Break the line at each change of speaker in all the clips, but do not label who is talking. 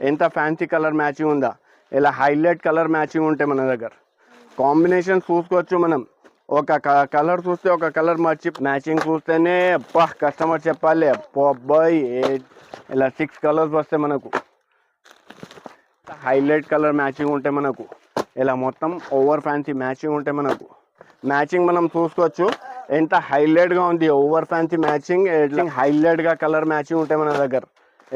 ఎంత fancy colour matching ఉందా, ఇలా హైలైట్ కలర్ మ్యాచింగ్ ఉంటాయి మన దగ్గర. కాంబినేషన్ చూసుకోవచ్చు మనం. ఒక కలర్ చూస్తే ఒక కలర్ మ్యాచింగ్ చూస్తేనే అబ్బా కస్టమర్ చెప్పాలి అబ్బాయి ఇలా 6 కలర్స్ వస్తాయి మనకు. హైలైట్ కలర్ మ్యాచింగ్ ఉంటాయి మనకు. ఇలా మొత్తం ఓవర్ ఫ్యాన్సీ మ్యాచింగ్ ఉంటాయి మనకు. మ్యాచింగ్ మనం చూసుకోవచ్చు ఎంత హైలైట్గా ఉంది. ఓవర్ ఫ్యాన్సీ మ్యాచింగ్ హైలైట్గా కలర్ మ్యాచింగ్ ఉంటాయి మన దగ్గర.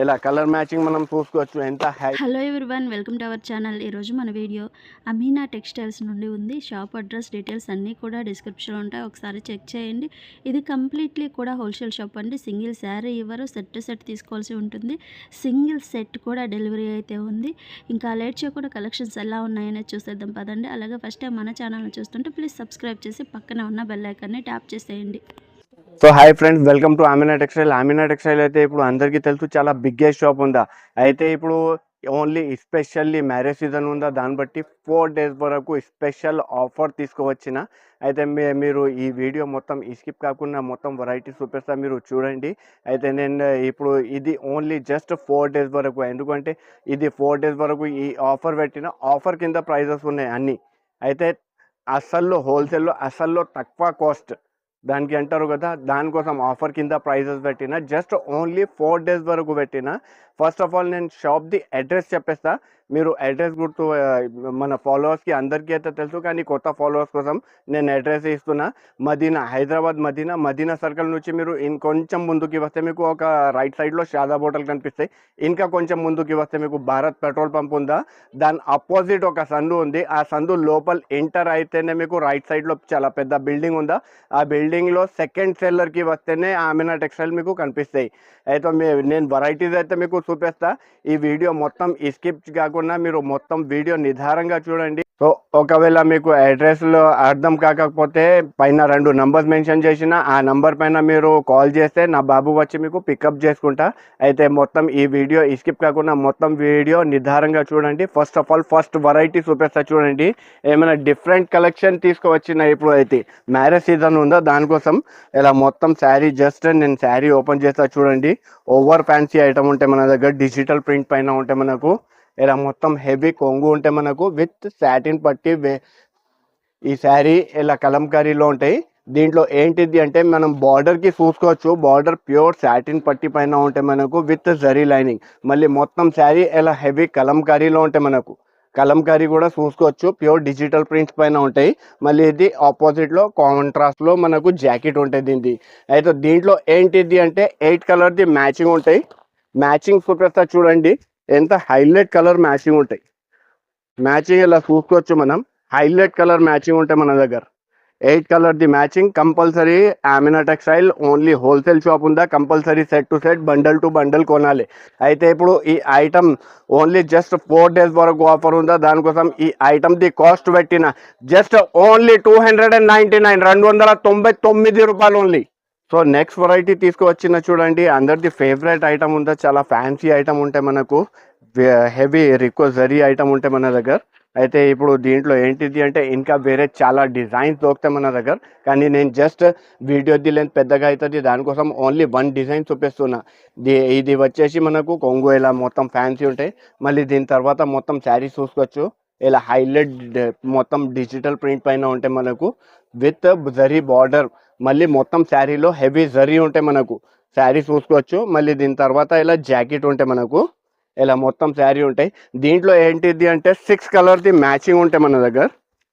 ఇలా కలర్ మ్యాచింగ్ మనం చూసుకోవచ్చు ఎంత
hello everyone, welcome to our channel. ఈరోజు మన వీడియో అమీనా టెక్స్టైల్స్ నుండి ఉంది. షాప్ అడ్రస్ డీటెయిల్స్ అన్నీ కూడా డిస్క్రిప్షన్లో ఉంటాయి, ఒకసారి చెక్ చేయండి. ఇది కంప్లీట్లీ కూడా హోల్సేల్ షాప్ అండి. సింగిల్ శారీ ఇవ్వరు, సెట్ టు సెట్ తీసుకోవాల్సి ఉంటుంది. సింగిల్ సెట్ కూడా డెలివరీ అయితే ఉంది. ఇంకా లేట్ చేయకుండా కలెక్షన్స్ ఎలా ఉన్నాయనేది చూసేద్దాం పదండి. అలాగే ఫస్ట్ టైం మన ఛానల్ని చూస్తుంటే ప్లీజ్ సబ్స్క్రైబ్ చేసి పక్కన ఉన్న బెల్ ఐకాన్ని ట్యాప్ చేసేయండి.
So hi friends, welcome to Amina textile. Amina textile అయితే ఇప్పుడు అందరికీ తెలుసు చాలా బిగ్గెస్ట్ షాప్ ఉందా. అయితే ఇప్పుడు ఓన్లీ స్పెషల్లీ మ్యారేజ్ సీజన్ ఉందా, దాన్ని బట్టి 4 days వరకు స్పెషల్ ఆఫర్ తీసుకువచ్చిన. అయితే మీరు ఈ వీడియో మొత్తం స్కిప్ కాకుండా మొత్తం వెరైటీ చూపిస్తా, మీరు చూడండి. అయితే నేను ఇప్పుడు ఇది ఓన్లీ జస్ట్ 4 days వరకు, ఎందుకంటే ఇది 4 days వరకు ఈ ఆఫర్ పెట్టిన ఆఫర్ కింద ప్రైజెస్ ఉన్నాయి అన్నీ. అయితే అసలు హోల్సేల్లో అసలు తక్కువ కాస్ట్ దానికి అంటారు కదా, దానికోసం ఆఫర్ కింద ప్రైజెస్ పెట్టిన. జస్ట్ ఓన్లీ 4 days వరకు పెట్టిన. ఫస్ట్ ఆఫ్ ఆల్ నేను షాప్ది అడ్రస్ చెప్పేస్తా. మీరు అడ్రస్ గుర్తు మన ఫాలోవర్స్కి అందరికీ అయితే తెలుసు, కానీ కొత్త ఫాలోవర్స్ కోసం నేను అడ్రస్ ఇస్తున్నా. మదీనా, హైదరాబాద్ మదీనా సర్కిల్ నుంచి మీరు ఇంకొంచెం ముందుకి వస్తే మీకు ఒక రైట్ సైడ్లో షాదాబ్ హోటల్ కనిపిస్తాయి. ఇంకా కొంచెం ముందుకి వస్తే మీకు భారత్ పెట్రోల్ పంప్ ఉందా, దాని అపోజిట్ ఒక సందు ఉంది. ఆ సందు లోపల ఎంటర్ అయితేనే మీకు రైట్ సైడ్లో చాలా పెద్ద బిల్డింగ్ ఉందా, ఆ బిల్డింగ్లో సెకండ్ సెల్లర్కి వస్తేనే ఆమినా టెక్స్టైల్ మీకు కనిపిస్తాయి. అయితే నేను వెరైటీస్ అయితే మీకు చూపిస్తా. ఈ వీడియో మొత్తం స్కిప్ కాకుండా మీరు మొత్తం వీడియో నిదారంగా చూడండి. సో ఒకవేళ మీకు అడ్రస్లో అర్థం కాకపోతే పైన 2 నంబర్స్ మెన్షన్ చేసిన, ఆ నంబర్ పైన మీరు కాల్ చేస్తే నా బాబు వచ్చి మీకు పికప్ చేసుకుంటా. అయితే మొత్తం ఈ వీడియో స్కిప్ కాకుండా మొత్తం వీడియో నిదారంగా చూడండి. First of all first variety చూపిస్తా చూడండి. ఏమైనా డిఫరెంట్ కలెక్షన్ తీసుకువచ్చిన. ఇప్పుడు అయితే మ్యారేజ్ సీజన్ ఉందో దానికోసం ఇలా మొత్తం శారీ జస్ట్ నేను శారీ ఓపెన్ చేస్తా చూడండి. ఓవర్ ఫ్యాన్సీ ఐటమ్ ఉంటాయి మన దగ్గర, డిజిటల్ ప్రింట్ పైన ఉంటాయి మనకు. ఇలా మొత్తం హెవీ కొంగు ఉంటాయి మనకు విత్ సాటిన్ పట్టి. ఈ శారీ ఇలా కలంకారీలో ఉంటాయి. దీంట్లో ఏంటిది అంటే మనం బార్డర్కి చూసుకోవచ్చు, బార్డర్ ప్యూర్ సాటిన్ పట్టి పైన ఉంటాయి మనకు విత్ జరీ లైనింగ్. మళ్ళీ మొత్తం శారీ ఇలా హెవీ కలంకారీలో ఉంటాయి మనకు. కలంకారీ కూడా చూసుకోవచ్చు, ప్యూర్ డిజిటల్ ప్రింట్స్ పైన ఉంటాయి. మళ్ళీ ఇది ఆపోజిట్లో కాంట్రాస్ట్లో మనకు జాకెట్ ఉంటుంది దీనికి. అయితే దీంట్లో ఏంటిది అంటే 8 కలర్ది మ్యాచింగ్ ఉంటాయి. మ్యాచింగ్ చూపిస్తా చూడండి ఎంత హైలైట్ కలర్ మ్యాచింగ్ ఉంటాయి. మ్యాచింగ్ ఇలా చూసుకోవచ్చు మనం, హైలైట్ కలర్ మ్యాచింగ్ ఉంటాయి మన దగ్గర. 8 కలర్ది matching compulsory. Amina textile only wholesale shop ఉందా, compulsory set to set bundle to bundle కొనాలి. అయితే ఇప్పుడు ఈ ఐటమ్ ఓన్లీ జస్ట్ 4 days వరకు ఆఫర్ ఉందా, దానికోసం ఈ ఐటమ్ది కాస్ట్ పెట్టిన జస్ట్ ఓన్లీ 299 299 రూపాయలు ఓన్లీ. సో నెక్స్ట్ వెరైటీ తీసుకువచ్చిన చూడండి. అందరిది ఫేవరెట్ ఐటమ్ ఉందా, చాలా ఫ్యాన్సీ ఐటమ్ ఉంటాయి మనకు, హెవీ రికో జరీ ఐటమ్ ఉంటాయి మన దగ్గర. అయితే ఇప్పుడు దీంట్లో ఏంటిది అంటే ఇంకా వేరే చాలా డిజైన్స్ దొరుకుతాయి మన దగ్గర, కానీ నేను జస్ట్ వీడియోది లెంత్ పెద్దగా అవుతుంది, దానికోసం ఓన్లీ 1 డిజైన్ చూపిస్తున్నా. ఇది వచ్చేసి మనకు కొంగు ఇలా మొత్తం ఫ్యాన్సీ ఉంటాయి. మళ్ళీ దీని తర్వాత మొత్తం శారీ చూసుకోవచ్చు, ఇలా హైలైట్ మొత్తం డిజిటల్ ప్రింట్ పైన ఉంటాయి మనకు విత్ జరీ బార్డర్. మళ్ళీ మొత్తం శారీలో హెవీ జరీ ఉంటాయి మనకు, శారీ చూసుకోవచ్చు. మళ్ళీ దీని తర్వాత ఇలా జాకెట్ ఉంటాయి మనకు, ఇలా మొత్తం శారీ ఉంటాయి. దీంట్లో ఏంటిది అంటే 6 కలర్ది మ్యాచింగ్ ఉంటాయి మన దగ్గర.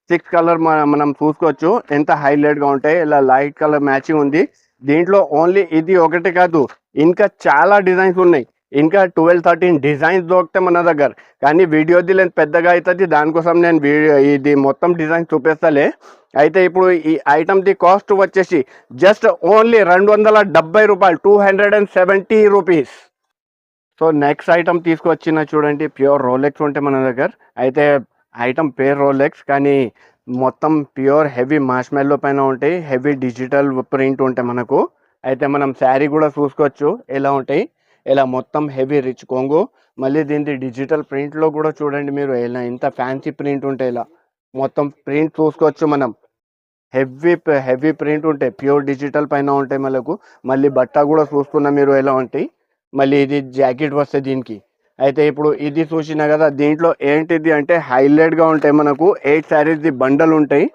6 కలర్ మనం చూసుకోవచ్చు ఎంత హైలైట్గా ఉంటాయి. ఇలా లైట్ కలర్ మ్యాచింగ్ ఉంది. దీంట్లో ఓన్లీ ఇది ఒకటి కాదు, ఇంకా చాలా డిజైన్స్ ఉన్నాయి. ఇంకా 12-13 డిజైన్స్ దొరుకుతాయి మన దగ్గర, కానీ వీడియోది లెంత్ పెద్దగా అవుతుంది, దానికోసం నేను ఇది మొత్తం డిజైన్ చూపిస్తలే. అయితే ఇప్పుడు ఈ ఐటమ్ది కాస్ట్ వచ్చేసి జస్ట్ ఓన్లీ 270 రూపాయలు, 270 రూపీస్. సో నెక్స్ట్ ఐటమ్ తీసుకొచ్చిన చూడండి, ప్యూర్ రోలెక్స్ ఉంటాయి మన దగ్గర. అయితే ఐటమ్ పేరు రోలెక్స్, కానీ మొత్తం ప్యూర్ హెవీ మార్ష్మెల్లో పైన ఉంటాయి, హెవీ డిజిటల్ ప్రింట్ ఉంటాయి మనకు. అయితే మనం శారీ కూడా చూసుకోవచ్చు ఎలా ఉంటాయి, ఇలా మొత్తం హెవీ రిచ్ కొంగు. మళ్ళీ దీనికి డిజిటల్ ప్రింట్లో కూడా చూడండి మీరు, ఇలా ఇంత ఫ్యాన్సీ ప్రింట్ ఉంటాయి. ఇలా మొత్తం ప్రింట్ చూసుకోవచ్చు మనం, హెవీ ప్రింట్ ఉంటాయి, ప్యూర్ డిజిటల్ పైన ఉంటాయి మనకు. మళ్ళీ బట్ట కూడా చూస్తున్నా మీరు ఎలా ఉంటాయి. మళ్ళీ ఇది జాకెట్ వస్తుంది దీనికి. అయితే ఇప్పుడు ఇది చూసినా కదా, దీంట్లో ఏంటిది అంటే హైలైట్గా ఉంటాయి మనకు 8 శారీస్ది బండల్ ఉంటాయి,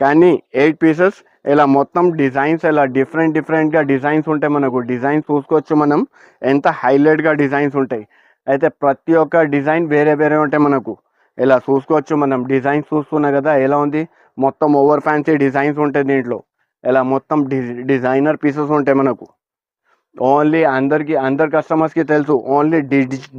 కానీ 8 పీసెస్ ఇలా మొత్తం డిజైన్స్ ఇలా డిఫరెంట్గా డిజైన్స్ ఉంటాయి మనకు. డిజైన్స్ చూసుకోవచ్చు మనం, ఎంత హైలైట్గా డిజైన్స్ ఉంటాయి. అయితే ప్రతి ఒక్క డిజైన్ వేరే వేరే ఉంటాయి మనకు. ఇలా చూసుకోవచ్చు మనం, డిజైన్స్ చూస్తున్నా కదా ఎలా ఉంది, మొత్తం ఓవర్ ఫ్యాన్సీ డిజైన్స్ ఉంటాయి దీంట్లో. ఇలా మొత్తం డిజైనర్ పీసెస్ ఉంటాయి మనకు. ఓన్లీ అందరు కస్టమర్స్కి తెలుసు, ఓన్లీ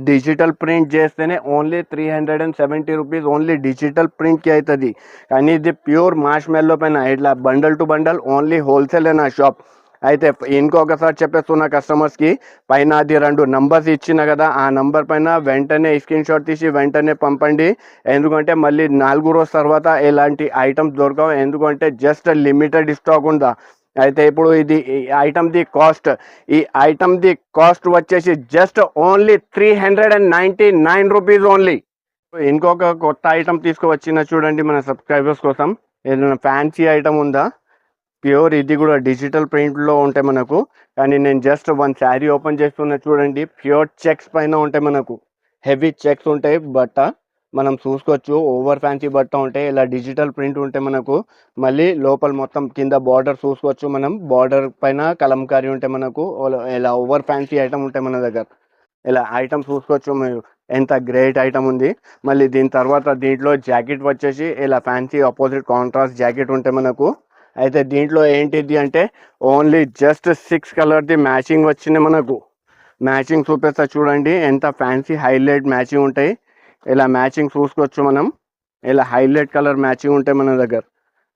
డిజిటల్ ప్రింట్ చేస్తేనే ఓన్లీ 370 రూపీస్ ఓన్లీ డిజిటల్ ప్రింట్కి అవుతుంది. కానీ ఇది ప్యూర్ మాష్ మెల్లో పైన ఇట్లా bundle to bundle only wholesale నా షాప్. అయితే ఇంకొకసారి చెప్పేస్తున్న కస్టమర్స్కి, పైన అది 2 నంబర్స్ ఇచ్చిన కదా, ఆ నంబర్ పైన వెంటనే స్క్రీన్ షాట్ తీసి వెంటనే పంపండి. ఎందుకంటే మళ్ళీ 4 రోజుల తర్వాత ఇలాంటి ఐటమ్స్ దొరకవు, ఎందుకంటే జస్ట్ లిమిటెడ్ స్టాక్ ఉందా. అయితే ఇప్పుడు ఇది ఈ ఐటమ్ది కాస్ట్ వచ్చేసి జస్ట్ ఓన్లీ 399 రూపీస్ ఓన్లీ. ఇంకొక కొత్త ఐటమ్ తీసుకువచ్చిన చూడండి మన సబ్స్క్రైబర్స్ కోసం. ఏదైనా ఫ్యాన్సీ ఐటమ్ ఉందా, ప్యూర్ ఇది కూడా డిజిటల్ ప్రింట్లో ఉంటాయి మనకు. కానీ నేను జస్ట్ 1 శారీ ఓపెన్ చేస్తున్నా చూడండి, ప్యూర్ చెక్స్ పైన ఉంటాయి మనకు, హెవీ చెక్స్ ఉంటాయి బట్ట. మనం చూసుకోవచ్చు ఓవర్ ఫ్యాన్సీ బట్ట ఉంటాయి, ఇలా డిజిటల్ ప్రింట్ ఉంటాయి మనకు. మళ్ళీ లోపల మొత్తం కింద బార్డర్ చూసుకోవచ్చు మనం, బార్డర్ పైన కలంకారీ ఉంటాయి మనకు. ఇలా ఓవర్ ఫ్యాన్సీ ఐటమ్ ఉంటాయి మన దగ్గర. ఇలా ఐటమ్ చూసుకోవచ్చు మీరు, ఎంత గ్రేట్ ఐటమ్ ఉంది. మళ్ళీ దీని తర్వాత దీంట్లో జాకెట్ వచ్చేసి ఇలా ఫ్యాన్సీ ఆపోజిట్ కాంట్రాస్ట్ జాకెట్ ఉంటాయి మనకు. అయితే దీంట్లో ఏంటిది అంటే ఓన్లీ జస్ట్ 6 కలర్ది మ్యాచింగ్ వచ్చింది మనకు. మ్యాచింగ్ చూపిస్తా చూడండి, ఎంత ఫ్యాన్సీ హైలైట్ మ్యాచింగ్ ఉంటాయి. ఇలా మ్యాచింగ్ చూసుకోవచ్చు మనం, ఇలా హైలైట్ కలర్ మ్యాచింగ్ ఉంటాయి మన దగ్గర.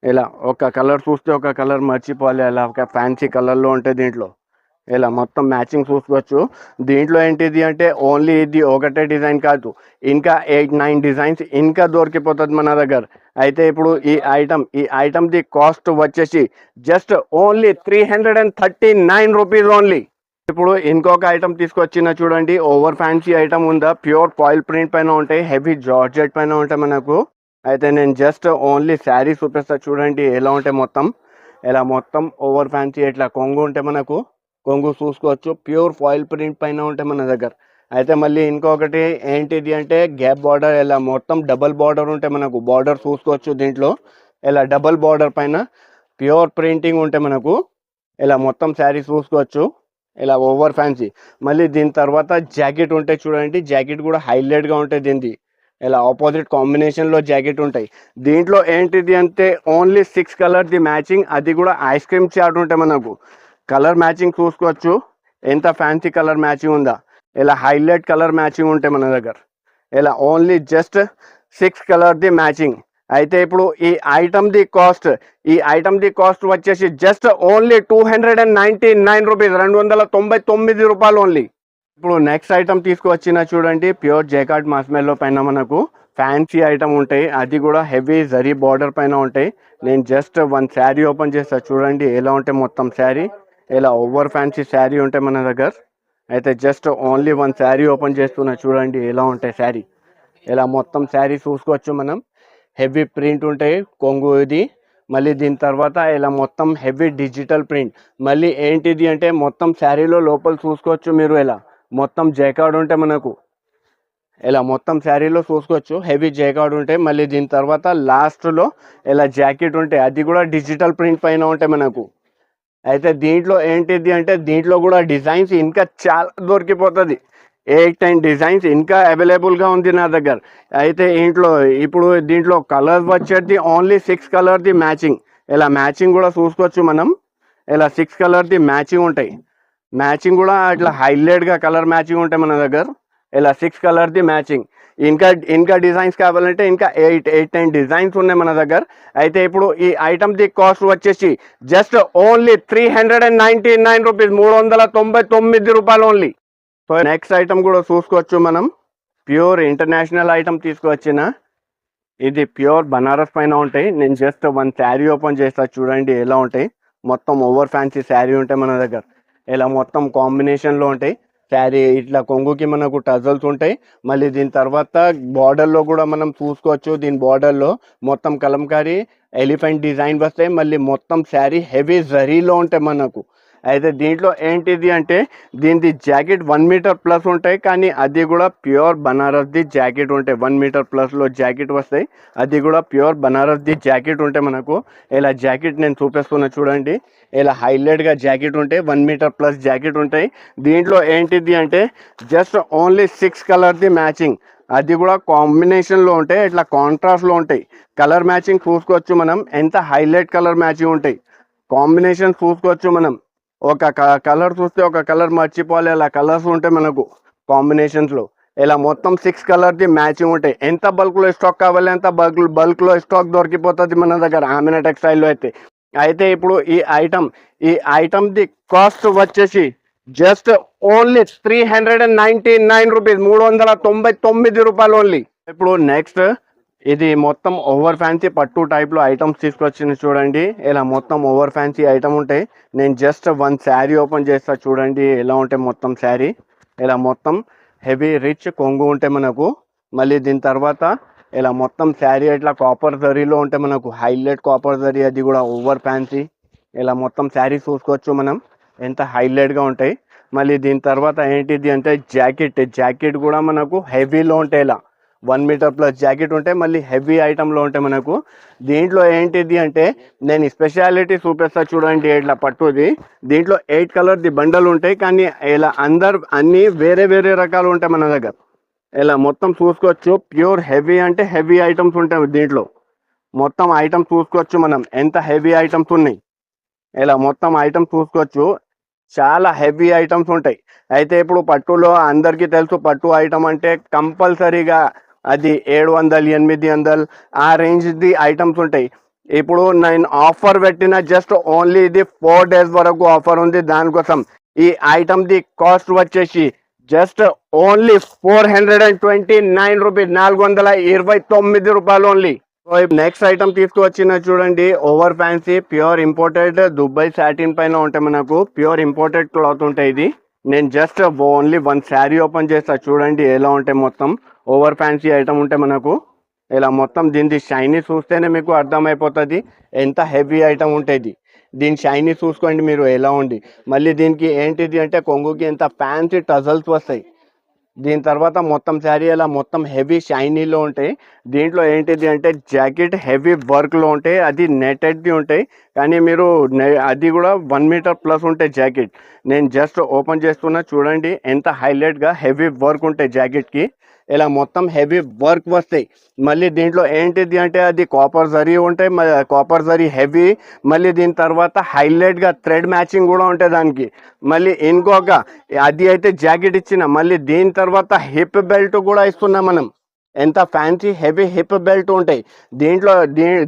ఇలా ఒక కలర్ చూస్తే ఒక కలర్ మర్చిపోవాలి, అలా ఒక ఫ్యాన్సీ కలర్లో ఉంటాయి దీంట్లో. ఇలా మొత్తం మ్యాచింగ్ చూసుకోవచ్చు. దీంట్లో ఏంటిది అంటే ఓన్లీ ఇది ఒకటే డిజైన్ కాదు, ఇంకా 8-9 డిజైన్స్ ఇంకా దొరికిపోతుంది మన దగ్గర. అయితే ఇప్పుడు ఈ ఐటమ్ది కాస్ట్ వచ్చేసి జస్ట్ ఓన్లీ 339 రూపీస్ ఓన్లీ. ఇప్పుడు ఇంకొక ఐటమ్ తీసుకొచ్చిన చూడండి, ఓవర్ ఫ్యాన్సీ ఐటమ్ ఉందా, ప్యూర్ ఫాయిల్ ప్రింట్ పైన ఉంటాయి, హెవీ జార్జెట్ పైన ఉంటాయి మనకు. అయితే నేను జస్ట్ ఓన్లీ శారీ చూపిస్తా చూడండి ఎలా ఉంటాయి మొత్తం. ఇలా మొత్తం ఓవర్ ఫ్యాన్సీ ఇట్లా కొంగు ఉంటాయి మనకు, కొంగు చూసుకోవచ్చు, ప్యూర్ ఫాయిల్ ప్రింట్ పైన ఉంటాయి మన దగ్గర. అయితే మళ్ళీ ఇంకొకటి ఏంటిది అంటే గ్యాప్ బార్డర్, ఇలా మొత్తం డబల్ బార్డర్ ఉంటాయి మనకు. బార్డర్ చూసుకోవచ్చు దీంట్లో, ఇలా డబల్ బార్డర్ పైన ప్యూర్ ప్రింటింగ్ ఉంటాయి మనకు. ఇలా మొత్తం శారీ చూసుకోవచ్చు, ఇలా ఓవర్ ఫ్యాన్సీ. మళ్ళీ దీని తర్వాత జాకెట్ ఉంటాయి చూడండి, జాకెట్ కూడా హైలైట్గా ఉంటాయి దీనిది. ఇలా ఆపోజిట్ కాంబినేషన్లో జాకెట్ ఉంటాయి. దీంట్లో ఏంటిది అంటే ఓన్లీ 6 కలర్ది మ్యాచింగ్, అది కూడా ఐస్ క్రీమ్ చార్ట్ ఉంటాయి మనకు. కలర్ మ్యాచింగ్ చూసుకోవచ్చు, ఎంత ఫ్యాన్సీ కలర్ మ్యాచింగ్ ఉందా. ఇలా హైలైట్ కలర్ మ్యాచింగ్ ఉంటాయి మన దగ్గర. ఇలా ఓన్లీ జస్ట్ 6 కలర్ది మ్యాచింగ్. అయితే ఇప్పుడు ఈ ఐటమ్ది కాస్ట్ వచ్చేసి జస్ట్ ఓన్లీ 299 రూపీస్, 299 రూపాయలు ఓన్లీ. ఇప్పుడు నెక్స్ట్ ఐటమ్ తీసుకువచ్చిన చూడండి, ప్యూర్ జైకార్డ్ మాస్మెల్లో పైన మనకు ఫ్యాన్సీ ఐటమ్ ఉంటాయి, అది కూడా హెవీ జరీ బార్డర్ పైన ఉంటాయి. నేను జస్ట్ 1 శారీ ఓపెన్ చేస్తా చూడండి ఎలా ఉంటాయి మొత్తం శారీ. ఇలా ఓవర్ ఫ్యాన్సీ శారీ ఉంటాయి మన దగ్గర. అయితే జస్ట్ ఓన్లీ 1 శారీ ఓపెన్ చేస్తున్నా చూడండి ఎలా ఉంటాయి శారీ. ఇలా మొత్తం శారీ చూసుకోవచ్చు మనం, హెవీ ప్రింట్ ఉంటాయి కొంగు ఇది. మళ్ళీ దీని తర్వాత ఇలా మొత్తం హెవీ డిజిటల్ ప్రింట్. మళ్ళీ ఏంటిది అంటే మొత్తం శారీలో లోపల చూసుకోవచ్చు మీరు, ఇలా మొత్తం జైకార్డ్ ఉంటాయి మనకు. ఇలా మొత్తం శారీలో చూసుకోవచ్చు హెవీ జైకార్డ్ ఉంటాయి. మళ్ళీ దీని తర్వాత లాస్ట్లో ఇలా జాకెట్ ఉంటాయి, అది కూడా డిజిటల్ ప్రింట్ పైన ఉంటాయి మనకు. అయితే దీంట్లో ఏంటిది అంటే దీంట్లో కూడా డిజైన్స్ ఇంకా చాలా దొరికిపోతుంది, 8-10 డిజైన్స్ ఇంకా అవైలబుల్గా ఉంది నా దగ్గర. అయితే ఇప్పుడు దీంట్లో కలర్స్ వచ్చేది ఓన్లీ 6 కలర్ది మ్యాచింగ్. ఇలా మ్యాచింగ్ కూడా చూసుకోవచ్చు మనం, ఇలా 6 కలర్ది మ్యాచింగ్ ఉంటాయి. మ్యాచింగ్ కూడా ఇట్లా హైలైట్గా కలర్ మ్యాచింగ్ ఉంటాయి మన దగ్గర. ఇలా 6 కలర్ది మ్యాచింగ్. ఇంకా డిజైన్స్ కావాలంటే ఇంకా 8-10 డిజైన్స్ ఉన్నాయి మన దగ్గర. అయితే ఇప్పుడు ఈ ఐటమ్ది కాస్ట్ వచ్చేసి జస్ట్ ఓన్లీ 399 రూపీస్, 399 రూపాయలు ఓన్లీ. సో నెక్స్ట్ ఐటమ్ కూడా చూసుకోవచ్చు మనం, ప్యూర్ ఇంటర్నేషనల్ ఐటమ్ తీసుకువచ్చిన. ఇది ప్యూర్ బనారస్ పైన ఉంటాయి. నేను జస్ట్ 1 శారీ ఓపెన్ చేస్తా చూడండి ఎలా ఉంటాయి. మొత్తం ఓవర్ ఫ్యాన్సీ శారీ ఉంటాయి మన దగ్గర. ఇలా మొత్తం కాంబినేషన్లో ఉంటాయి శారీ. ఇట్లా కొంగుకి మనకు టజల్స్ ఉంటాయి. మళ్ళీ దీని తర్వాత బార్డర్లో కూడా మనం చూసుకోవచ్చు, దీని బార్డర్లో మొత్తం కలంకారీ ఎలిఫెంట్ డిజైన్ వస్తాయి. మళ్ళీ మొత్తం శారీ హెవీ జరీలో ఉంటాయి మనకు. అయితే దీంట్లో ఏంటిది అంటే దీనిది జాకెట్ 1 మీటర్ ప్లస్ ఉంటాయి, కానీ అది కూడా ప్యూర్ బనారస్ది జాకెట్ ఉంటాయి. 1 మీటర్ ప్లస్లో జాకెట్ వస్తాయి, అది కూడా ప్యూర్ బనారస్ది జాకెట్ ఉంటాయి మనకు. ఇలా జాకెట్ నేను చూపిస్తున్నా చూడండి. ఇలా హైలైట్గా జాకెట్ ఉంటాయి, 1 మీటర్ ప్లస్ జాకెట్ ఉంటాయి. దీంట్లో ఏంటిది అంటే జస్ట్ ఓన్లీ 6 కలర్ది మ్యాచింగ్, అది కూడా కాంబినేషన్లో ఉంటాయి, ఇట్లా కాంట్రాస్ట్లో ఉంటాయి. కలర్ మ్యాచింగ్ చూసుకోవచ్చు మనం, ఎంత హైలైట్ కలర్ మ్యాచింగ్ ఉంటాయి. కాంబినేషన్ చూసుకోవచ్చు మనం, ఒక కలర్ చూస్తే ఒక కలర్ మర్చిపోవాలి, అలా కలర్స్ ఉంటాయి మనకు కాంబినేషన్స్లో. ఇలా మొత్తం 6 కలర్ది మ్యాచింగ్ ఉంటాయి. ఎంత బల్క్లో స్టాక్ కావాలి అంత బల్క్లో స్టాక్ దొరికిపోతుంది మన దగ్గర ఆమెనా టెక్స్టైల్లో అయితే ఇప్పుడు ఈ ఐటమ్ది కాస్ట్ వచ్చేసి జస్ట్ ఓన్లీ 399 రూపీస్, 399 రూపాయలు ఓన్లీ. ఇప్పుడు నెక్స్ట్ ఇది మొత్తం ఓవర్ ఫ్యాన్సీ పట్టు టైప్లో ఐటమ్స్ తీసుకొచ్చింది చూడండి. ఇలా మొత్తం ఓవర్ ఫ్యాన్సీ ఐటమ్ ఉంటాయి. నేను జస్ట్ 1 శారీ ఓపెన్ చేస్తా చూడండి ఎలా ఉంటాయి మొత్తం శారీ. ఇలా మొత్తం హెవీ రిచ్ కొంగు ఉంటాయి మనకు. మళ్ళీ దీని తర్వాత ఇలా మొత్తం శారీ ఇట్లా కాపర్ జరీలో ఉంటాయి మనకు, హైలైట్ కాపర్ జరీ, అది కూడా ఓవర్ ఫ్యాన్సీ. ఇలా మొత్తం శారీ చూసుకోవచ్చు మనం, ఎంత హైలైట్గా ఉంటాయి. మళ్ళీ దీని తర్వాత ఏంటిది అంటే జాకెట్ కూడా మనకు హెవీలో ఉంటాయి. ఇలా 1 మీటర్ ప్లస్ జాకెట్ ఉంటాయి, మళ్ళీ హెవీ ఐటమ్లో ఉంటాయి మనకు. దీంట్లో ఏంటిది అంటే నేను స్పెషాలిటీ చూపిస్తా చూడండి. ఇట్లా పట్టుది దీంట్లో 8 కలర్ది బండల్ ఉంటాయి, కానీ ఇలా అన్నీ వేరే వేరే రకాలు ఉంటాయి మన దగ్గర. ఇలా మొత్తం చూసుకోవచ్చు, ప్యూర్ హెవీ అంటే హెవీ ఐటమ్స్ ఉంటాయి దీంట్లో. మొత్తం ఐటమ్స్ చూసుకోవచ్చు మనం, ఎంత హెవీ ఐటమ్స్ ఉన్నాయి. ఇలా మొత్తం ఐటమ్స్ చూసుకోవచ్చు, చాలా హెవీ ఐటమ్స్ ఉంటాయి. అయితే ఇప్పుడు పట్టులో అందరికీ తెలుసు, పట్టు ఐటమ్ అంటే కంపల్సరీగా అది 700 800 ఆ రేంజ్ది ఐటమ్స్ ఉంటాయి. ఇప్పుడు నేను ఆఫర్ పెట్టిన జస్ట్ ఓన్లీ ఇది 4 days వరకు ఆఫర్ ఉంది. దానికోసం ఈ ఐటమ్ది కాస్ట్ వచ్చేసి జస్ట్ ఓన్లీ 429 రూపీస్, 429 రూపాయలు ఓన్లీ. సో నెక్స్ట్ ఐటమ్ తీసుకువచ్చిన చూడండి, over fancy pure imported Dubai satin పైన ఉంటాయి మనకు, ప్యూర్ ఇంపోర్టెడ్ క్లాత్ ఉంటాయి ఇది. నేను జస్ట్ ఓన్లీ 1 శారీ ఓపెన్ చేస్తా చూడండి ఎలా ఉంటాయి. మొత్తం ఓవర్ ఫ్యాన్సీ ఐటమ్ ఉంటాయి మనకు. ఇలా మొత్తం దీని షైనీ చూస్తేనే మీకు అర్థమైపోతుంది ఎంత హెవీ ఐటమ్ ఉంటుంది. దీని షైనీ చూసుకోండి మీరు ఎలా ఉంది. మళ్ళీ దీనికి ఏంటిది అంటే కొంగుకి ఎంత ఫ్యాన్సీ టజల్స్ వస్తాయి. దీని తర్వాత మొత్తం శారీ ఇలా మొత్తం హెవీ షైనీలో ఉంటాయి. దీంట్లో ఏంటిది అంటే జాకెట్ హెవీ వర్క్లో ఉంటాయి, అది నెటెడ్ది ఉంటాయి, కానీ మీరు అది కూడా 1 మీటర్ ప్లస్ ఉంటాయి జాకెట్. నేను జస్ట్ ఓపెన్ చేస్తున్నా చూడండి ఎంత హైలైట్గా హెవీ వర్క్ ఉంటాయి జాకెట్కి. ఇలా మొత్తం హెవీ వర్క్ వస్తాయి. మళ్ళీ దీంట్లో ఏంటిది అంటే అది కాపర్ జరీ ఉంటాయి, కాపర్ జరీ హెవీ. మళ్ళీ దీని తర్వాత హైలైట్గా థ్రెడ్ మ్యాచింగ్ కూడా ఉంటాయి దానికి. మళ్ళీ ఇంకొక అది అయితే జాకెట్ ఇచ్చిన, మళ్ళీ దీని తర్వాత హిప్ బెల్ట్ కూడా ఇస్తున్నాం మనం. ఎంత ఫ్యాన్సీ హెవీ హిప్ బెల్ట్ ఉంటాయి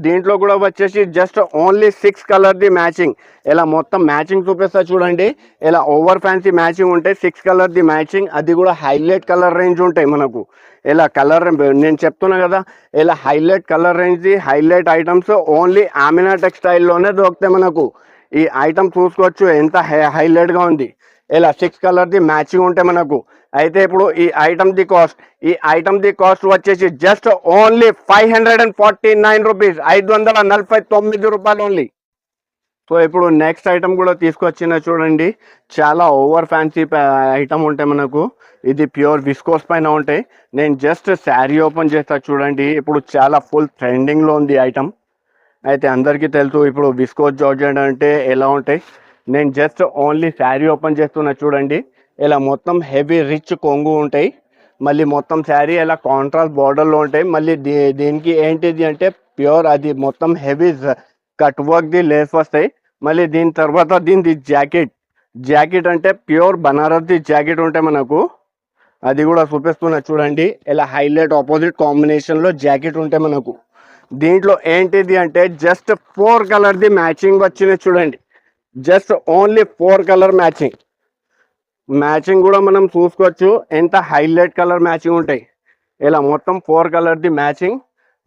దీంట్లో కూడా వచ్చేసి జస్ట్ ఓన్లీ 6 కలర్ది మ్యాచింగ్. ఇలా మొత్తం మ్యాచింగ్ చూపిస్తా చూడండి. ఇలా ఓవర్ ఫ్యాన్సీ మ్యాచింగ్ ఉంటాయి, 6 కలర్ది మ్యాచింగ్, అది కూడా హైలైట్ కలర్ రేంజ్ ఉంటాయి మనకు. ఇలా కలర్ నేను చెప్తున్నా కదా, ఇలా హైలైట్ కలర్ రేంజ్ది హైలైట్ ఐటమ్స్ ఓన్లీ ఆమెనా టెక్స్టైల్లోనే దొరుకుతాయి మనకు. ఈ ఐటమ్ చూసుకోవచ్చు ఎంత హైలైట్గా ఉంది. ఇలా 6 కలర్ది మ్యాచింగ్ ఉంటాయి మనకు. అయితే ఇప్పుడు ఈ ఐటమ్ది కాస్ట్ వచ్చేసి జస్ట్ ఓన్లీ 549 రూపీస్, 549 రూపాయలు ఓన్లీ. సో ఇప్పుడు నెక్స్ట్ ఐటమ్ కూడా తీసుకొచ్చిన చూడండి, చాలా ఓవర్ ఫ్యాన్సీ ఐటమ్ ఉంటాయి మనకు. ఇది ప్యూర్ విస్కోస్ పైన ఉంటాయి. నేను జస్ట్ శారీ ఓపెన్ చేస్తా చూడండి. ఇప్పుడు చాలా ఫుల్ ట్రెండింగ్లో ఉంది ఐటమ్. అయితే అందరికీ తెలుసు ఇప్పుడు విస్కోస్ జార్జెట్ అంటే ఎలా ఉంటాయి. నేను జస్ట్ ఓన్లీ శారీ ఓపెన్ చేస్తున్నా చూడండి. ఇలా మొత్తం హెవీ రిచ్ కొంగు ఉంటాయి, మళ్ళీ మొత్తం శారీ ఇలా కాంట్రాస్ట్ బార్డర్లో ఉంటాయి. మళ్ళీ దీనికి ఏంటిది అంటే ప్యూర్ అది మొత్తం హెవీ కట్ వర్క్ది లేస్ వస్తాయి. మళ్ళీ దీని తర్వాత దీనిది జాకెట్ అంటే ప్యూర్ బనారస్ది జాకెట్ ఉంటాయి మనకు. అది కూడా చూపిస్తున్నా చూడండి. ఇలా హైలైట్ ఆపోజిట్ కాంబినేషన్లో జాకెట్ ఉంటాయి మనకు. దీంట్లో ఏంటిది అంటే జస్ట్ 4 కలర్ది మ్యాచింగ్ వచ్చింది చూడండి. జస్ట్ ఓన్లీ 4 కలర్ మ్యాచింగ్ కూడా మనం చూసుకోవచ్చు ఎంత హైలైట్ కలర్ మ్యాచింగ్ ఉంటాయి. ఇలా మొత్తం 4 కలర్ది మ్యాచింగ్.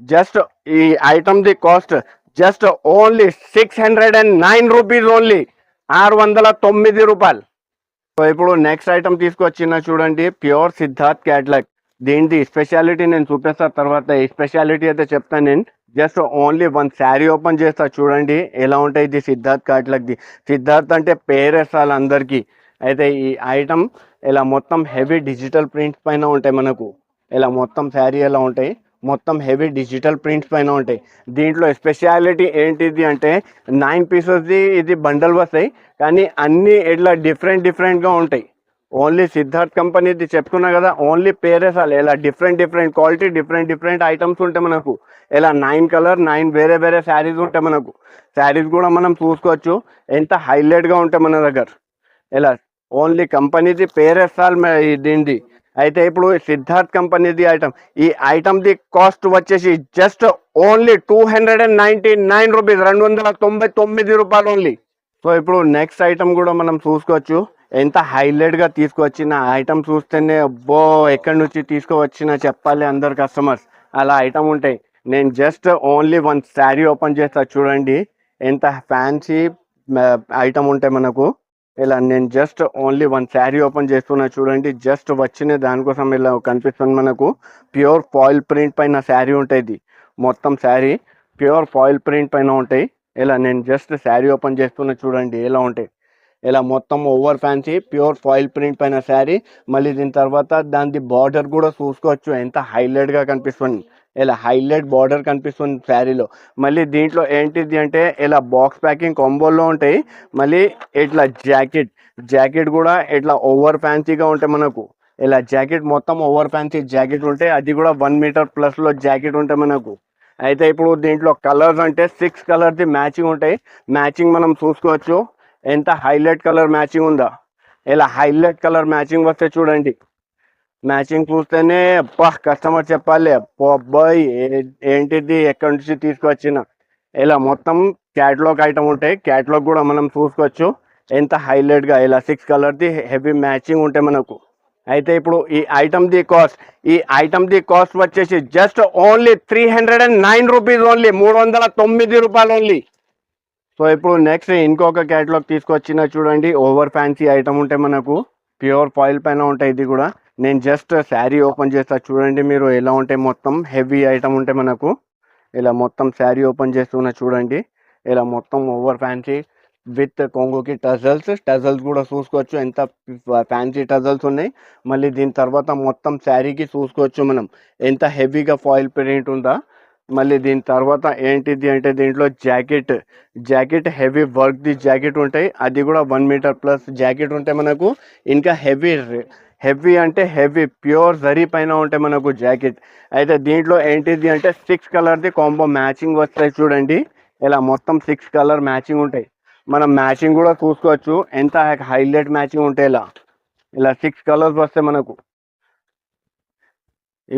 జస్ట్ ఈ ఐటమ్ది cost just only 609 rupees only, 609 రూపాయలు. సో ఇప్పుడు నెక్స్ట్ ఐటమ్ తీసుకొచ్చిన చూడండి, ప్యూర్ సిద్ధార్థ్ క్యాట్లాగ్. దీనిది స్పెషాలిటీ నేను చూపిస్తా తర్వాత. ఈ స్పెషాలిటీ అయితే చెప్తాను నేను. Just only one sari open చేస్తా చూడండి ఎలా ఉంటాయి. ఇది సిద్ధార్థ్ కాట్లకి. సిద్ధార్థ్ అంటే పేరేసాలి అందరికీ. అయితే ఈ ఐటమ్ ఇలా మొత్తం హెవీ డిజిటల్ ప్రింట్స్ పైన ఉంటాయి మనకు. ఇలా మొత్తం శారీ ఎలా ఉంటాయి, మొత్తం హెవీ డిజిటల్ ప్రింట్స్ పైన ఉంటాయి. దీంట్లో స్పెషాలిటీ ఏంటిది అంటే 9 పీసెస్ది ఇది బండల్ వస్తాయి, కానీ అన్నీ ఇట్లా డిఫరెంట్గా ఉంటాయి. ఓన్లీ సిద్ధార్థ్ కంపెనీది చెప్తున్నా కదా, ఓన్లీ పేరేసాలి. ఇలా డిఫరెంట్ క్వాలిటీ డిఫరెంట్ ఐటమ్స్ ఉంటాయి మనకు. ఇలా 9 కలర్ 9 వేరే శారీస్ ఉంటాయి మనకు. శారీస్ కూడా మనం చూసుకోవచ్చు ఎంత హైలైట్గా ఉంటాయి మన దగ్గర. ఇలా ఓన్లీ కంపెనీది పేరేసాలి దీనిది. అయితే ఇప్పుడు సిద్ధార్థ్ కంపెనీది ఐటమ్, ఈ ఐటమ్ది కాస్ట్ వచ్చేసి జస్ట్ ఓన్లీ 299 రూపీస్, 299 రూపాయలు ఓన్లీ. సో ఇప్పుడు నెక్స్ట్ ఐటమ్ కూడా మనం చూసుకోవచ్చు. ఎంత హైలైట్గా తీసుకువచ్చిన ఐటమ్ చూస్తేనే అబ్బో ఎక్కడి నుంచి తీసుకువచ్చిన చెప్పాలి అందరు కస్టమర్స్. అలా ఐటమ్ ఉంటాయి. నేను just only one sari open చేస్తా చూడండి ఎంత ఫ్యాన్సీ ఐటమ్ ఉంటాయి మనకు. ఇలా నేను just only one sari open చేస్తున్నా చూడండి. జస్ట్ వచ్చిన దానికోసం ఇలా కనిపిస్తుంది మనకు. ప్యూర్ ఫాయిల్ ప్రింట్ పైన శారీ ఉంటుంది. మొత్తం శారీ ప్యూర్ ఫాయిల్ ప్రింట్ పైన ఉంటాయి. ఇలా నేను జస్ట్ శారీ ఓపెన్ చేస్తున్నా చూడండి ఎలా ఉంటాయి. ఇలా మొత్తం over fancy pure foil print పైన శారీ. మళ్ళీ దీని తర్వాత దాని బార్డర్ కూడా చూసుకోవచ్చు ఎంత హైలైట్గా కనిపిస్తుంది. ఇలా హైలైట్ బార్డర్ కనిపిస్తుంది శారీలో. మళ్ళీ దీంట్లో ఏంటిది అంటే ఇలా బాక్స్ ప్యాకింగ్ కాంబోలో ఉంటాయి. మళ్ళీ ఇట్లా జాకెట్ కూడా ఇట్లా ఓవర్ ఫ్యాన్సీగా ఉంటాయి మనకు. ఇలా జాకెట్ మొత్తం ఓవర్ ఫ్యాన్సీ జాకెట్ ఉంటాయి. అది కూడా 1 మీటర్ ప్లస్లో జాకెట్ ఉంటాయి మనకు. అయితే ఇప్పుడు దీంట్లో కలర్స్ అంటే 6 కలర్ది మ్యాచింగ్ ఉంటాయి. మ్యాచింగ్ మనం చూసుకోవచ్చు ఎంత హైలైట్ కలర్ మ్యాచింగ్ ఉందా. ఇలా హైలైట్ కలర్ మ్యాచింగ్ వస్తే చూడండి. మ్యాచింగ్ చూస్తేనే అబ్బా కస్టమర్ చెప్పాలి అబ్బాయి ఏంటిది ఎక్కడి నుంచి తీసుకువచ్చిన. ఇలా మొత్తం క్యాటలాగ్ ఐటమ్ ఉంటాయి. క్యాటలాగ్ కూడా మనం చూసుకోవచ్చు ఎంత హైలైట్గా. ఇలా 6 కలర్ది హెవీ మ్యాచింగ్ ఉంటాయి మనకు. అయితే ఇప్పుడు ఈ ఐటమ్ది కాస్ట్ వచ్చేసి జస్ట్ ఓన్లీ 309 రూపీస్ ఓన్లీ, 309 రూపాయలు ఓన్లీ. సో ఇప్పుడు నెక్స్ట్ ఇంకొక క్యాటలాగ్ తీసుకొచ్చిన చూడండి. ఓవర్ ఫ్యాన్సీ ఐటమ్ ఉంటాయి మనకు. ప్యూర్ ఫాయిల్ పైన ఉంటాయి. ఇది కూడా నేను జస్ట్ శారీ ఓపెన్ చేస్తా చూడండి మీరు ఎలా ఉంటాయి. మొత్తం హెవీ ఐటమ్ ఉంటాయి మనకు. ఇలా మొత్తం శారీ ఓపెన్ చేస్తున్నా చూడండి. ఇలా మొత్తం ఓవర్ ఫ్యాన్సీ విత్ కొంగుకి టజల్స్ కూడా చూసుకోవచ్చు ఎంత ఫ్యాన్సీ టజల్స్ ఉన్నాయి. మళ్ళీ దీని తర్వాత మొత్తం శారీకి చూసుకోవచ్చు మనం ఎంత హెవీగా ఫాయిల్ ప్రింట్ ఉందా. మళ్ళీ దీని తర్వాత ఏంటిది అంటే దీంట్లో జాకెట్ హెవీ వర్క్ది జాకెట్ ఉంటాయి. అది కూడా 1 మీటర్ ప్లస్ జాకెట్ ఉంటాయి మనకు. ఇంకా హెవీ అంటే హెవీ ప్యూర్ జరీ పైన ఉంటాయి మనకు జాకెట్. అయితే దీంట్లో ఏంటిది అంటే 6 కలర్ది కాంబో మ్యాచింగ్ వస్తాయి చూడండి. ఇలా మొత్తం 6 కలర్ మ్యాచింగ్ ఉంటాయి. మనం మ్యాచింగ్ కూడా చూసుకోవచ్చు ఎంత హైలైట్ మ్యాచింగ్ ఉంటాయి. ఇలా 6 కలర్స్ వస్తాయి మనకు.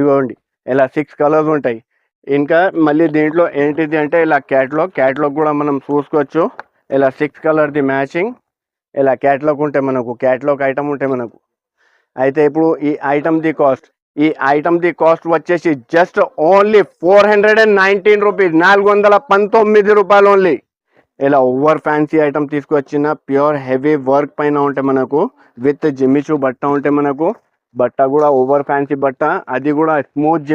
ఇవ్వండి ఇలా 6 కలర్స్ ఉంటాయి. ఇంకా మళ్ళీ దీంట్లో ఏంటిది అంటే ఇలా క్యాటలాగ్ కూడా మనం చూసుకోవచ్చు. ఇలా 6 కలర్ది మ్యాచింగ్ ఇలా క్యాటలాగ్ ఉంటాయి మనకు. క్యాటలాగ్ ఐటమ్ ఉంటాయి మనకు. అయితే ఇప్పుడు ఈ ఐటమ్ది కాస్ట్ వచ్చేసి జస్ట్ ఓన్లీ 419 రూపీస్, 419 రూపాయలు ఓన్లీ. ఇలా ఓవర్ ఫ్యాన్సీ ఐటమ్ తీసుకొచ్చిన ప్యూర్ హెవీ వర్క్ పైన ఉంటాయి మనకు. విత్ జిమ్మిచూ బట్ట ఉంటాయి మనకు. బట్ట కూడా ఓవర్ ఫ్యాన్సీ బట్ట. అది కూడా స్మూత్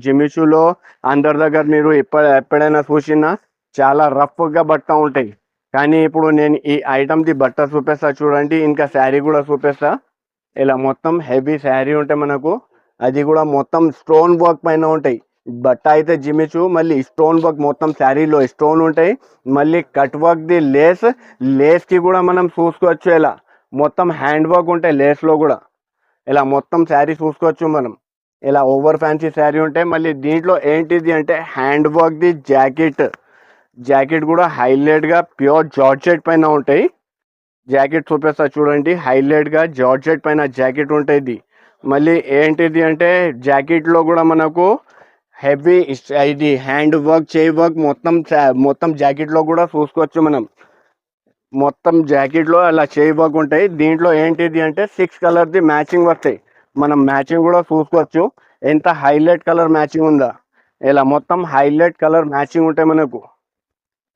జిమ్మిచూలో అందరి దగ్గర మీరు ఎప్పుడైనా చూసినా చాలా రఫ్గా బట్ట ఉంటాయి. కానీ ఇప్పుడు నేను ఈ ఐటమ్ది బట్ట చూపిస్తా చూడండి. ఇంకా శారీ కూడా చూపిస్తా. ఇలా మొత్తం హెవీ శారీ ఉంటాయి మనకు. అది కూడా మొత్తం స్టోన్ వర్క్ పైన ఉంటాయి. బట్ట అయితే జిమ్మిచు, మళ్ళీ స్టోన్ వర్క్ మొత్తం శారీలో స్టోన్ ఉంటాయి. మళ్ళీ కట్ వర్క్ది లేస్కి కూడా మనం చూసుకోవచ్చు. ఇలా మొత్తం హ్యాండ్ వర్క్ ఉంటాయి లేస్లో కూడా. ఇలా మొత్తం శారీ చూసుకోవచ్చు మనం. ఇలా ఓవర్ ఫ్యాన్సీ శారీ ఉంటాయి. మళ్ళీ దీంట్లో ఏంటిది అంటే హ్యాండ్ వర్క్ది జాకెట్ కూడా హైలైట్గా ప్యూర్ జార్జెట్ పైన ఉంటాయి. జాకెట్ చూపిస్తా చూడండి. హైలైట్గా జార్జెట్ పైన జాకెట్ ఉంటుంది. మళ్ళీ ఏంటిది అంటే జాకెట్లో కూడా మనకు హెవీ ఇది హ్యాండ్ వర్క్ చేయి వర్క్ మొత్తం జాకెట్లో కూడా చూసుకోవచ్చు మనం. మొత్తం జాకెట్లో అలా చేయి వర్క్ ఉంటాయి. దీంట్లో ఏంటిది అంటే 6 కలర్ది మ్యాచింగ్ వస్తాయి. మనం మ్యాచింగ్ కూడా చూసుకోవచ్చు ఎంత హైలైట్ కలర్ మ్యాచింగ్ ఉందా. ఇలా మొత్తం హైలైట్ కలర్ మ్యాచింగ్ ఉంటాయి మనకు.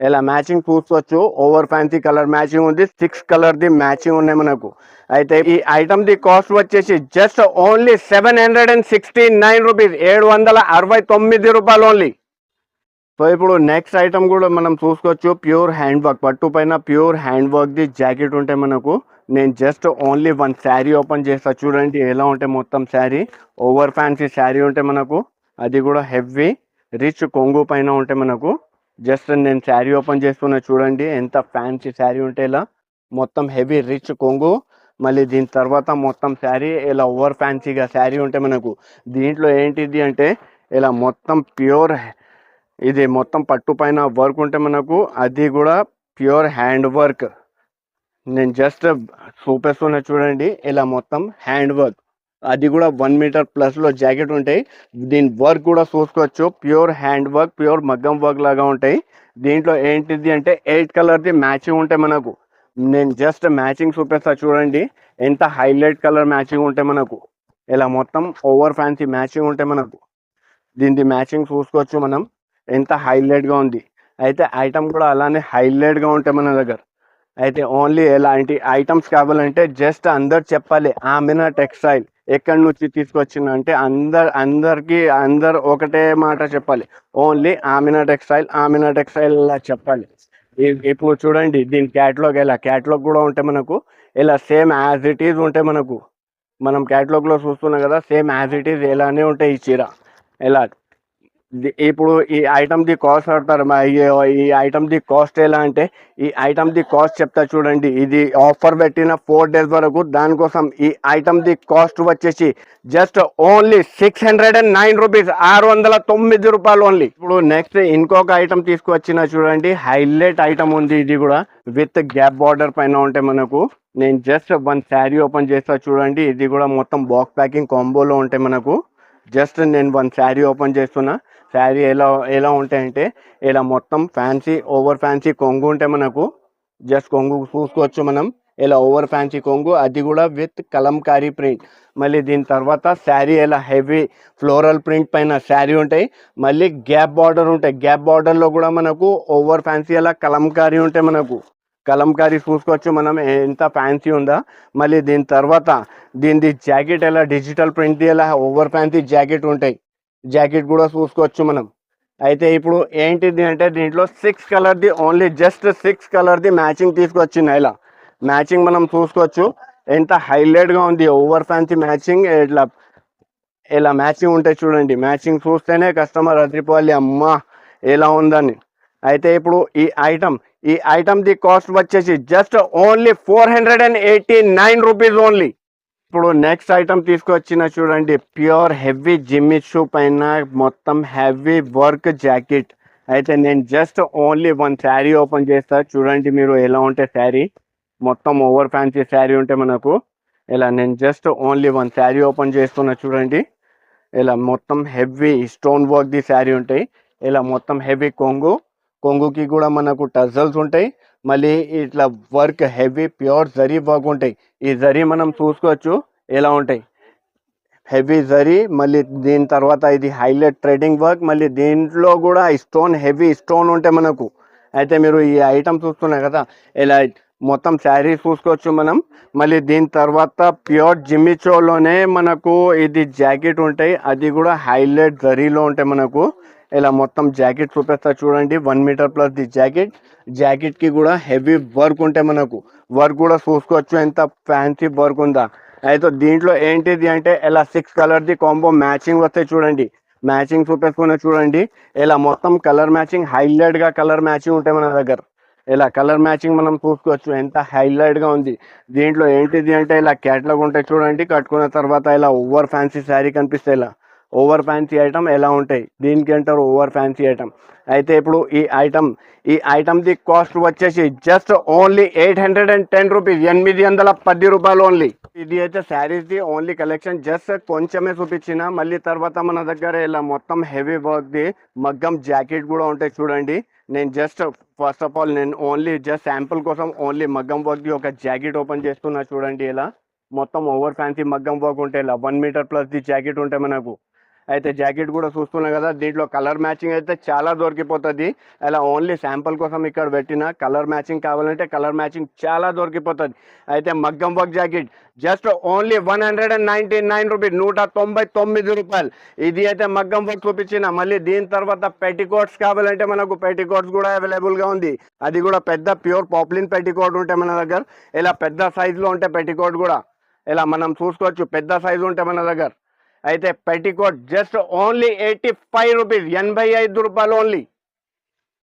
ఇలా మ్యాచింగ్ చూసుకోవచ్చు. ఓవర్ ఫ్యాన్సీ కలర్ మ్యాచింగ్ ఉంది, 6 కలర్ ది మ్యాచింగ్ ఉన్నాయి మనకు. అయితే ఈ ఐటమ్ ది కాస్ట్ వచ్చేసి జస్ట్ ఓన్లీ 769 రూపీస్, 769 రూపాయలు ఓన్లీ. సో ఇప్పుడు నెక్స్ట్ ఐటమ్ కూడా మనం చూసుకోవచ్చు. ప్యూర్ హ్యాండ్ వర్క్, పట్టు పైన pure hand work the jacket ఉంటే మనకు. నేను just only one sari open చేస్తా, చూడండి ఎలా ఉంటే మొత్తం శారీ. ఓవర్ ఫ్యాన్సీ శారీ ఉంటే మనకు, అది కూడా హెవీ రిచ్ కొంగు పైన ఉంటే మనకు. జస్ట్ నేను శారీ ఓపెన్ చేస్తున్నా, చూడండి ఎంత ఫ్యాన్సీ శారీ ఉంటే ఇలా మొత్తం హెవీ రిచ్ కొంగు. మళ్ళీ దీని తర్వాత మొత్తం శారీ ఇలా ఓవర్ ఫ్యాన్సీగా శారీ ఉంటే మనకు. దీంట్లో ఏంటిది అంటే ఇలా మొత్తం ప్యూర్, ఇది మొత్తం పట్టు పైన వర్క్ ఉంటే మనకు, అది కూడా ప్యూర్ హ్యాండ్ వర్క్. నేను జస్ట్ చూపిస్తున్నా చూడండి, ఇలా మొత్తం హ్యాండ్ వర్క్, అది కూడా 1 మీటర్ ప్లస్లో జాకెట్ ఉంటాయి. దీని వర్క్ కూడా చూసుకోవచ్చు, ప్యూర్ హ్యాండ్ వర్క్, ప్యూర్ మగ్గం వర్క్ లాగా ఉంటాయి. దీంట్లో ఏంటిది అంటే 8 కలర్ది మ్యాచింగ్ ఉంటాయి మనకు. నేను జస్ట్ మ్యాచింగ్ చూపిస్తా చూడండి, ఎంత హైలైట్ కలర్ మ్యాచింగ్ ఉంటే మనకు. ఇలా మొత్తం ఓవర్ ఫ్యాన్సీ మ్యాచింగ్ ఉంటే మనకు. దీని మ్యాచింగ్ చూసుకోవచ్చు మనం, ఎంత హైలైట్గా ఉంది. అయితే ఐటమ్ కూడా అలానే హైలైట్గా ఉంటాయి మన దగ్గర. అయితే ఓన్లీ ఎలాంటి ఐటమ్స్ కావాలంటే జస్ట్ అందరు చెప్పాలి ఆమినా టెక్స్టైల్ ఎక్కడి నుంచి తీసుకొచ్చిన అంటే అందరు ఒకటే మాట చెప్పాలి, only Amina textile, Amina textile ఇలా చెప్పాలి. ఇప్పుడు చూడండి దీని క్యాటలాగ్, ఇలా క్యాటలాగ్ కూడా ఉంటే మనకు ఇలా సేమ్ యాజ్ ఇట్ ఈజ్ ఉంటే మనకు. మనం క్యాటలాగ్లో చూస్తున్నాం కదా, సేమ్ యాజ్ ఇట్ ఈజ్ ఎలానే ఉంటాయి ఈ చీర. ఎలా ఇప్పుడు ఈ ఐటమ్ ది కాస్ట్ ఆడతారు, ఈ ఐటమ్ ది కాస్ట్ ఎలా అంటే, ఈ ఐటమ్ ది కాస్ట్ చెప్తా చూడండి. ఇది ఆఫర్ పెట్టిన 4 days వరకు, దానికోసం ఈ ఐటమ్ ది కాస్ట్ వచ్చేసి జస్ట్ ఓన్లీ 609 రూపీస్, 609 రూపాయలు ఓన్లీ. ఇప్పుడు నెక్స్ట్ ఇంకొక ఐటమ్ తీసుకువచ్చిన చూడండి, హైలైట్ ఐటమ్ ఉంది. ఇది కూడా విత్ గ్యాప్ బార్డర్ పైన ఉంటే మనకు. నేను జస్ట్ వన్ శారీ ఓపెన్ చేస్తా చూడండి, ఇది కూడా మొత్తం బాక్స్ ప్యాకింగ్ కాంబోలో ఉంటే మనకు. జస్ట్ నేను వన్ శారీ ఓపెన్ చేస్తున్నా. శారీ ఎలా ఉంటాయంటే ఇలా మొత్తం ఫ్యాన్సీ ఓవర్ ఫ్యాన్సీ కొంగు ఉంటే మనకు. జస్ట్ కొంగు చూసుకోవచ్చు మనం, ఇలా ఓవర్ ఫ్యాన్సీ కొంగు, అది కూడా విత్ కలంకారీ ప్రింట్. మళ్ళీ దీని తర్వాత శారీ ఇలా హెవీ ఫ్లోరల్ ప్రింట్ పైన శారీ ఉంటాయి. మళ్ళీ గ్యాప్ బార్డర్ ఉంటాయి, గ్యాప్ బార్డర్లో కూడా మనకు ఓవర్ ఫ్యాన్సీ ఇలా కలంకారీ ఉంటాయి మనకు. కలంకారీ చూసుకోవచ్చు మనం ఎంత ఫ్యాన్సీ ఉందా. మళ్ళీ దీని తర్వాత దీనిది జాకెట్ ఎలా డిజిటల్ ప్రింట్ది ఎలా ఓవర్ ఫ్యాన్సీ జాకెట్ ఉంటాయి, జాకెట్ కూడా చూసుకోవచ్చు మనం. అయితే ఇప్పుడు ఏంటిది అంటే దీంట్లో 6 కలర్ది, ఓన్లీ జస్ట్ 6 కలర్ది మ్యాచింగ్ తీసుకొచ్చింది. ఇలా మ్యాచింగ్ మనం చూసుకోవచ్చు, ఎంత హైలైట్గా ఉంది. ఓవర్ ఫ్యాన్సీ మ్యాచింగ్ ఇలా మ్యాచింగ్ ఉంటాయి చూడండి. మ్యాచింగ్ చూస్తేనే కస్టమర్ అదిరిపోవాలి, అమ్మా ఎలా ఉందని. అయితే ఇప్పుడు ఈ ఐటమ్ ది కాస్ట్ వచ్చేసి జస్ట్ ఓన్లీ 489 రూపీస్ ఓన్లీ. ఇప్పుడు నెక్స్ట్ ఐటమ్ తీసుకొచ్చిన చూడండి, ప్యూర్ హెవీ జిమ్మి షూ పైన మొత్తం హెవీ వర్క్ జాకెట్. అయితే నేను just only one sari open చేస్తా చూడండి, మీరు ఎలా ఉంటే శారీ మొత్తం ఓవర్ ఫ్యాన్సీ శారీ ఉంటే మనకు. ఇలా నేను just only one sari open చేస్తున్నా చూడండి, ఇలా మొత్తం heavy stone work the sari ఉంటాయి. ఇలా మొత్తం హెవీ కొంగుకి కూడా మనకు టజల్స్ ఉంటాయి. మళ్ళీ ఇట్లా work heavy pure zari work ఉంటాయి. ఈ జరీ మనం చూసుకోవచ్చు ఎలా ఉంటాయి, హెవీ జరీ. మళ్ళీ దీని తర్వాత ఇది హైలైట్ థ్రెడింగ్ వర్క్, మళ్ళీ దీంట్లో కూడా స్టోన్ హెవీ స్టోన్ ఉంటాయి మనకు. అయితే మీరు ఈ ఐటమ్ చూస్తున్నారు కదా, ఇలా మొత్తం శారీ చూసుకోవచ్చు మనం. మళ్ళీ దీని తర్వాత ప్యూర్ జిమ్మిచోలోనే మనకు ఇది జాకెట్ ఉంటాయి, అది కూడా హైలైట్ జరీలో ఉంటాయి మనకు. ఇలా మొత్తం జాకెట్ చూపిస్తా చూడండి, 1 మీటర్ ప్లస్ ది జాకెట్కి కూడా హెవీ వర్క్ ఉంటాయి మనకు. వర్క్ కూడా చూసుకోవచ్చు ఎంత ఫ్యాన్సీ వర్క్ ఉందా. అయితే దీంట్లో ఏంటిది అంటే ఇలా 6 కలర్ది కాంబో మ్యాచింగ్ వస్తాయి చూడండి. మ్యాచింగ్ చూపించుకునే చూడండి, ఇలా మొత్తం కలర్ మ్యాచింగ్, హైలైట్గా కలర్ మ్యాచింగ్ ఉంటాయి మన దగ్గర. ఇలా కలర్ మ్యాచింగ్ మనం చూసుకోవచ్చు ఎంత హైలైట్గా ఉంది. దీంట్లో ఏంటిది అంటే ఇలా క్యాటలాగ్ ఉంటాయి చూడండి, కట్టుకున్న తర్వాత ఇలా ఓవర్ ఫ్యాన్సీ శారీ కనిపిస్తాయి. ఇలా ఓవర్ ఫ్యాన్సీ ఐటమ్ ఎలా ఉంటాయి, దీనికి అంటారు ఓవర్ ఫ్యాన్సీ ఐటమ్. అయితే ఇప్పుడు ఈ ఐటమ్ది కాస్ట్ వచ్చేసి జస్ట్ ఓన్లీ 810 రూపీస్, 810 రూపాయలు ఓన్లీ. ఇది అయితే శారీస్ది ఓన్లీ కలెక్షన్, జస్ట్ కొంచెమే చూపించిన. మళ్ళీ తర్వాత మన దగ్గర ఇలా మొత్తం హెవీ వర్క్ది మగ్గం జాకెట్ కూడా ఉంటాయి చూడండి. నేను జస్ట్ ఫస్ట్ ఆఫ్ ఆల్ నేను ఓన్లీ జస్ట్ శాంపుల్ కోసం ఓన్లీ మగ్గం వర్క్ది ఒక జాకెట్ ఓపెన్ చేస్తున్నా చూడండి. ఇలా మొత్తం ఓవర్ ఫ్యాన్సీ మగ్గం వర్క్ ఉంటాయి, ఇలా 1 మీటర్ ప్లస్ ది జాకెట్ ఉంటాయి మనకు. అయితే జాకెట్ కూడా చూస్తున్నాం కదా, దీంట్లో కలర్ మ్యాచింగ్ అయితే చాలా దొరికిపోతుంది. అలా ఓన్లీ శాంపుల్ కోసం ఇక్కడ పెట్టిన, కలర్ మ్యాచింగ్ కావాలంటే కలర్ మ్యాచింగ్ చాలా దొరికిపోతుంది. అయితే మగ్గం work jacket just only 199 rupees, 199 రూపాయలు. ఇది అయితే మగ్గం వర్క్ చూపించిన. మళ్ళీ దీని తర్వాత పెట్టికోట్స్ కావాలంటే మనకు పెట్టికోట్స్ కూడా అవైలబుల్గా ఉంది. అది కూడా పెద్ద ప్యూర్ పాప్లిన్ పెట్టికోట్ ఉంటాయి మన దగ్గర. ఇలా పెద్ద సైజులో ఉంటే పెట్టికోట్ కూడా ఇలా మనం చూసుకోవచ్చు, పెద్ద సైజు ఉంటాయి మన దగ్గర. అయితే పెట్టికోట్ జస్ట్ ఓన్లీ 85 రూపీస్, 85 రూపాయలు ఓన్లీ.